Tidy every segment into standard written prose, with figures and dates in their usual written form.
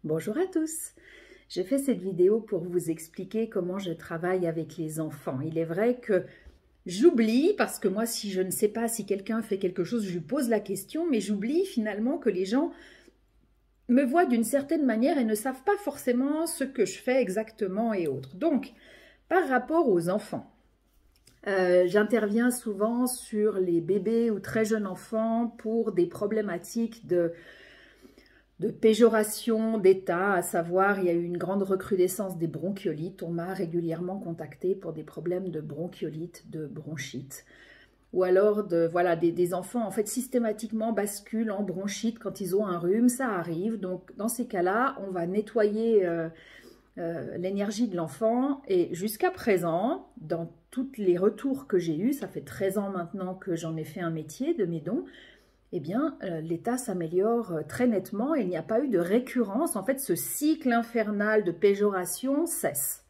Bonjour à tous. J'ai fait cette vidéo pour vous expliquer comment je travaille avec les enfants. Il est vrai que j'oublie, parce que moi, si je ne sais pas si quelqu'un fait quelque chose, je lui pose la question, mais j'oublie finalement que les gens me voient d'une certaine manière et ne savent pas forcément ce que je fais exactement et autres. Donc, par rapport aux enfants, j'interviens souvent sur les bébés ou très jeunes enfants pour des problématiques de péjoration d'état, à savoir il y a eu une grande recrudescence des bronchiolites. On m'a régulièrement contacté pour des problèmes de bronchiolite, de bronchite. Ou alors voilà, des enfants en fait systématiquement basculent en bronchite quand ils ont un rhume, ça arrive. Donc dans ces cas-là, on va nettoyer l'énergie de l'enfant. Et jusqu'à présent, dans tous les retours que j'ai eus, ça fait 13 ans maintenant que j'en ai fait un métier de mes dons, eh bien, l'état s'améliore très nettement et il n'y a pas eu de récurrence. En fait, ce cycle infernal de péjoration cesse.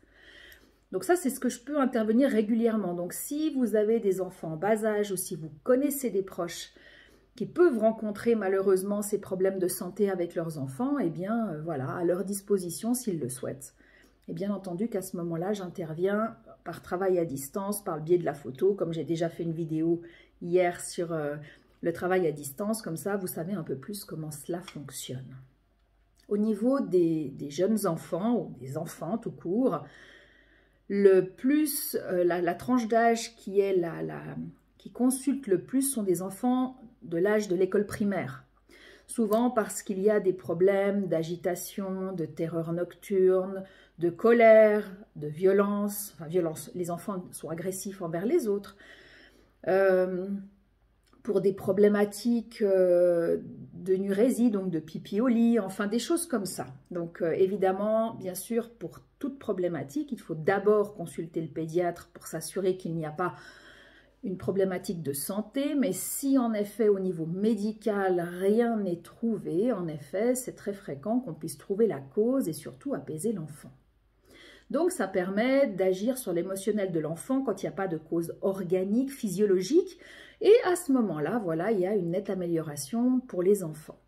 Donc ça, c'est ce que je peux intervenir régulièrement. Donc si vous avez des enfants en bas âge ou si vous connaissez des proches qui peuvent rencontrer malheureusement ces problèmes de santé avec leurs enfants, eh bien, voilà, à leur disposition s'ils le souhaitent. Et bien entendu qu'à ce moment-là, j'interviens par travail à distance, par le biais de la photo, comme j'ai déjà fait une vidéo hier sur le travail à distance, comme ça, vous savez un peu plus comment cela fonctionne. Au niveau des jeunes enfants, ou des enfants tout court, le plus, la tranche d'âge qui consulte le plus sont des enfants de l'âge de l'école primaire. Souvent parce qu'il y a des problèmes d'agitation, de terreur nocturne, de colère, de violence. Enfin, violence, les enfants sont agressifs envers les autres. Pour des problématiques de nurésie, donc de pipi au lit, enfin des choses comme ça. Donc évidemment, bien sûr, pour toute problématique, il faut d'abord consulter le pédiatre pour s'assurer qu'il n'y a pas une problématique de santé, mais si en effet au niveau médical rien n'est trouvé, en effet c'est très fréquent qu'on puisse trouver la cause et surtout apaiser l'enfant. Donc ça permet d'agir sur l'émotionnel de l'enfant quand il n'y a pas de cause organique, physiologique, et à ce moment-là, voilà, il y a une nette amélioration pour les enfants.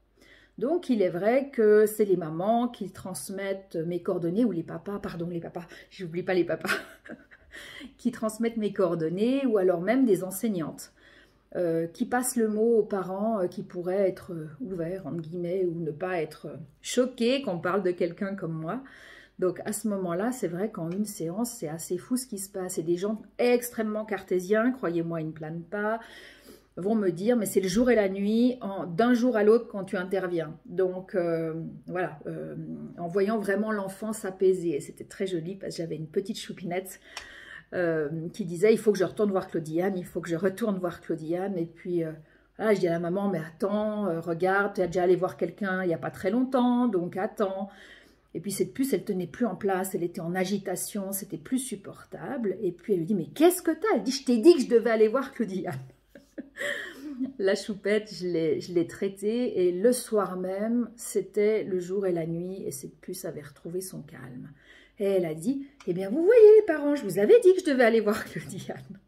Donc il est vrai que c'est les mamans qui transmettent mes coordonnées, ou les papas, pardon les papas, j'oublie pas les papas, qui transmettent mes coordonnées, ou alors même des enseignantes qui passent le mot aux parents qui pourraient être ouverts, entre guillemets, ou ne pas être choqués qu'on parle de quelqu'un comme moi. Donc à ce moment-là, c'est vrai qu'en une séance, c'est assez fou ce qui se passe. Et des gens extrêmement cartésiens, croyez-moi, ils ne planent pas, vont me dire, mais c'est le jour et la nuit, d'un jour à l'autre quand tu interviens. Donc voilà, en voyant vraiment l'enfant s'apaiser. Et c'était très joli parce que j'avais une petite choupinette qui disait, il faut que je retourne voir Claudiane, il faut que je retourne voir Claudiane. Et puis là, je dis à la maman, mais attends, regarde, tu es déjà allé voir quelqu'un il n'y a pas très longtemps, donc attends. Et puis cette puce, elle tenait plus en place, elle était en agitation, c'était plus supportable. Et puis elle lui dit, mais qu'est-ce que t'as? Elle dit, je t'ai dit que je devais aller voir Claudiane. La choupette, je l'ai traitée et le soir même, c'était le jour et la nuit et cette puce avait retrouvé son calme. Et elle a dit, eh bien vous voyez les parents, je vous avais dit que je devais aller voir Claudiane.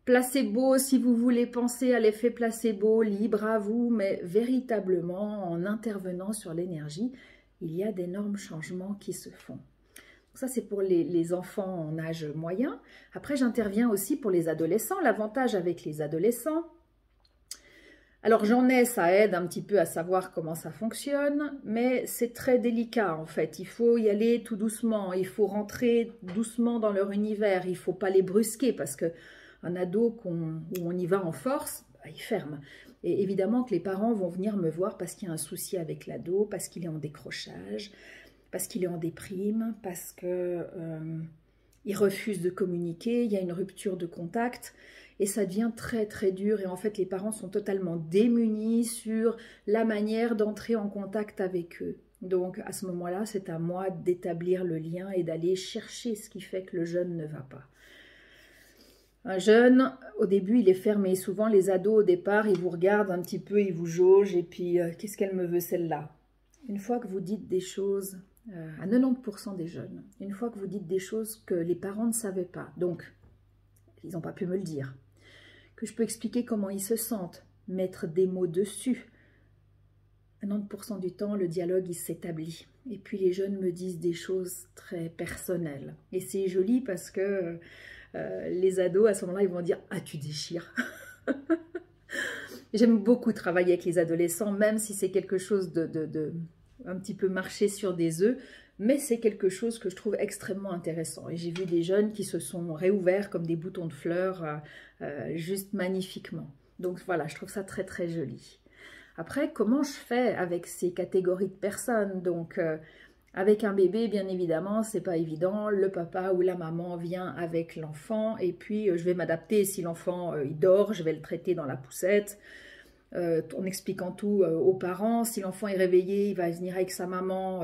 Placebo, si vous voulez penser à l'effet placebo, libre à vous, mais véritablement en intervenant sur l'énergie, il y a d'énormes changements qui se font. Ça, c'est pour les enfants en âge moyen. Après, j'interviens aussi pour les adolescents. L'avantage avec les adolescents, alors j'en ai, ça aide un petit peu à savoir comment ça fonctionne, mais c'est très délicat en fait. Il faut y aller tout doucement, il faut rentrer doucement dans leur univers, il ne faut pas les brusquer parce que un ado où on y va en force, bah, il ferme. Et évidemment que les parents vont venir me voir parce qu'il y a un souci avec l'ado, parce qu'il est en décrochage, parce qu'il est en déprime, parce qu'il refuse de communiquer, il y a une rupture de contact et ça devient très très dur et en fait les parents sont totalement démunis sur la manière d'entrer en contact avec eux. Donc à ce moment-là, c'est à moi d'établir le lien et d'aller chercher ce qui fait que le jeune ne va pas. Un jeune, au début, il est fermé. Souvent, les ados, au départ, ils vous regardent un petit peu, ils vous jaugent, et puis, qu'est-ce qu'elle me veut, celle-là? Une fois que vous dites des choses, à 90% des jeunes, une fois que vous dites des choses que les parents ne savaient pas, donc, ils n'ont pas pu me le dire, que je peux expliquer comment ils se sentent, mettre des mots dessus, 90% du temps, le dialogue, il s'établit. Et puis les jeunes me disent des choses très personnelles. Et c'est joli parce que les ados, à ce moment-là, ils vont dire « Ah, tu déchires !» J'aime beaucoup travailler avec les adolescents, même si c'est quelque chose un petit peu marcher sur des œufs, mais c'est quelque chose que je trouve extrêmement intéressant. Et j'ai vu des jeunes qui se sont réouverts comme des boutons de fleurs, juste magnifiquement. Donc voilà, je trouve ça très très joli. Après, comment je fais avec ces catégories de personnes? Donc, avec un bébé, bien évidemment, c'est pas évident. Le papa ou la maman vient avec l'enfant et puis je vais m'adapter. Si l'enfant il dort, je vais le traiter dans la poussette en expliquant tout aux parents. Si l'enfant est réveillé, il va venir avec sa maman.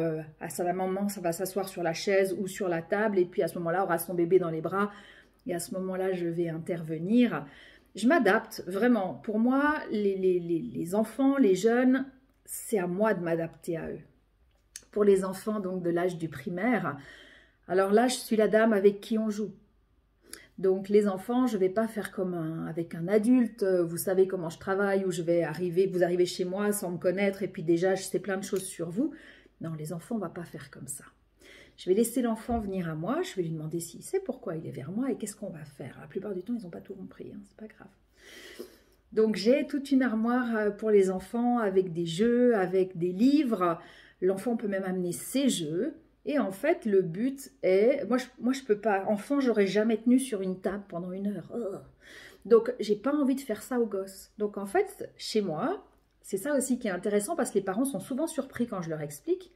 Ça va s'asseoir sur la chaise ou sur la table et puis à ce moment-là, aura son bébé dans les bras et à ce moment-là, je vais intervenir. Je m'adapte, vraiment. Pour moi, les enfants, les jeunes, c'est à moi de m'adapter à eux. Pour les enfants donc de l'âge du primaire, alors là, je suis la dame avec qui on joue. Donc les enfants, je ne vais pas faire comme avec un adulte. Vous savez comment je travaille, où je vais arriver, vous arrivez chez moi sans me connaître et puis déjà, je sais plein de choses sur vous. Non, les enfants, on ne va pas faire comme ça. Je vais laisser l'enfant venir à moi, je vais lui demander s'il sait pourquoi il est vers moi et qu'est-ce qu'on va faire. La plupart du temps, ils n'ont pas tout compris, hein, c'est pas grave. Donc j'ai toute une armoire pour les enfants avec des jeux, avec des livres. L'enfant peut même amener ses jeux. Et en fait, le but est... Moi je peux pas... Enfant, j'aurais jamais tenu sur une table pendant 1 heure. Oh. Donc, j'ai pas envie de faire ça aux gosses. Donc, en fait, chez moi, c'est ça aussi qui est intéressant parce que les parents sont souvent surpris quand je leur explique.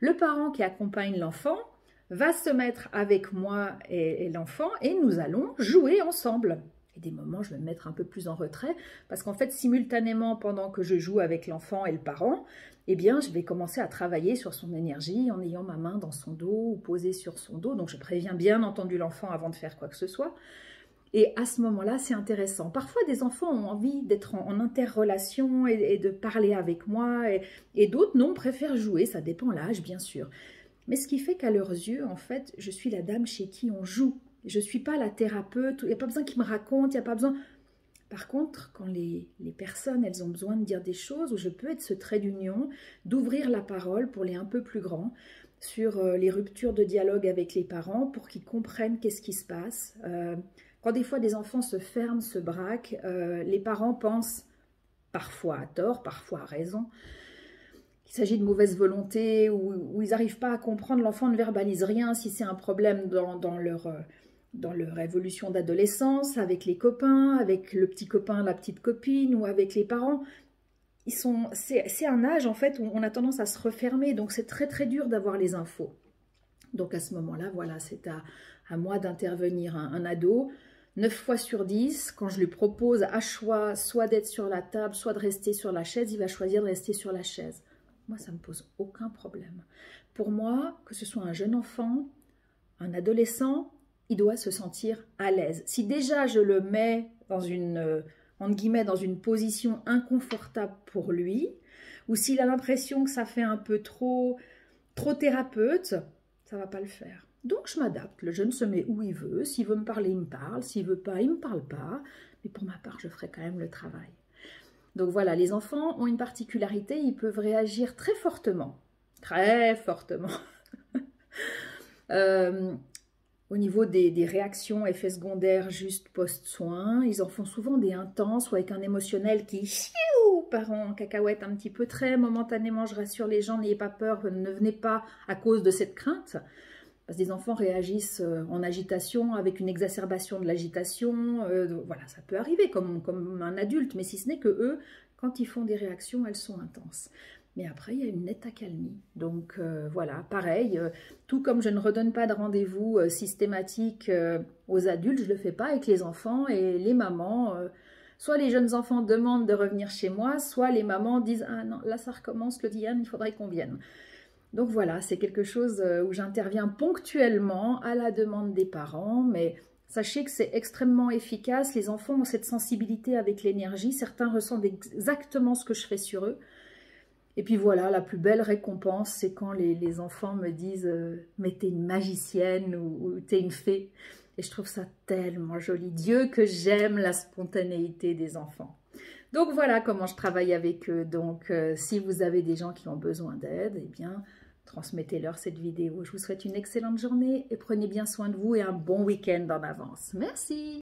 Le parent qui accompagne l'enfant va se mettre avec moi et l'enfant et nous allons jouer ensemble. Et des moments, je vais me mettre un peu plus en retrait parce qu'en fait, simultanément, pendant que je joue avec l'enfant et le parent, eh bien, je vais commencer à travailler sur son énergie en ayant ma main dans son dos ou posée sur son dos. Donc, je préviens bien entendu l'enfant avant de faire quoi que ce soit. Et à ce moment-là, c'est intéressant. Parfois, des enfants ont envie d'être en interrelation et de parler avec moi. Et d'autres, non, préfèrent jouer. Ça dépend l'âge, bien sûr. Mais ce qui fait qu'à leurs yeux, en fait, je suis la dame chez qui on joue. Je ne suis pas la thérapeute. Il n'y a pas besoin qu'ils me racontent. Il n'y a pas besoin... Par contre, quand les personnes, elles ont besoin de dire des choses, où je peux être ce trait d'union, d'ouvrir la parole pour les un peu plus grands, sur les ruptures de dialogue avec les parents, pour qu'ils comprennent qu'est-ce qui se passe. Quand des fois des enfants se ferment, se braquent, les parents pensent, parfois à tort, parfois à raison, qu'il s'agit de mauvaise volonté, ou ils n'arrivent pas à comprendre, l'enfant ne verbalise rien si c'est un problème dans leur évolution d'adolescence, avec les copains, avec le petit copain, la petite copine, ou avec les parents. C'est un âge en fait où on a tendance à se refermer, donc c'est très très dur d'avoir les infos. Donc à ce moment-là, voilà, c'est à moi d'intervenir. Un ado, 9 fois sur 10, quand je lui propose à choix soit d'être sur la table, soit de rester sur la chaise, il va choisir de rester sur la chaise. Moi, ça ne me pose aucun problème. Pour moi, que ce soit un jeune enfant, un adolescent, il doit se sentir à l'aise. Si déjà je le mets dans entre guillemets, dans une position inconfortable pour lui, ou s'il a l'impression que ça fait un peu trop thérapeute, ça ne va pas le faire. Donc je m'adapte, le jeune se met où il veut, s'il veut me parler, il me parle, s'il veut pas, il ne me parle pas, mais pour ma part, je ferai quand même le travail. Donc voilà, les enfants ont une particularité, ils peuvent réagir très fortement, au niveau des réactions, effets secondaires juste post-soins, ils en font souvent des intenses ou avec un émotionnel qui part en cacahuète un petit peu très momentanément. Je rassure les gens, n'ayez pas peur, ne venez pas à cause de cette crainte. Parce que des enfants réagissent en agitation, avec une exacerbation de l'agitation. Voilà, ça peut arriver comme un adulte, mais si ce n'est que eux, quand ils font des réactions, elles sont intenses. Mais après, il y a une nette accalmie. Donc voilà, pareil, tout comme je ne redonne pas de rendez-vous systématique aux adultes, je ne le fais pas avec les enfants et les mamans. Soit les jeunes enfants demandent de revenir chez moi, soit les mamans disent « Ah non, là ça recommence, le Diane, il faudrait qu'on vienne ». Donc voilà, c'est quelque chose où j'interviens ponctuellement à la demande des parents, mais sachez que c'est extrêmement efficace. Les enfants ont cette sensibilité avec l'énergie, certains ressentent exactement ce que je fais sur eux. Et puis voilà, la plus belle récompense, c'est quand les enfants me disent « mais t'es une magicienne » ou « t'es une fée ». Et je trouve ça tellement joli. Dieu que j'aime la spontanéité des enfants. Donc voilà comment je travaille avec eux. Donc si vous avez des gens qui ont besoin d'aide, eh bien transmettez-leur cette vidéo. Je vous souhaite une excellente journée et prenez bien soin de vous et un bon week-end en avance. Merci.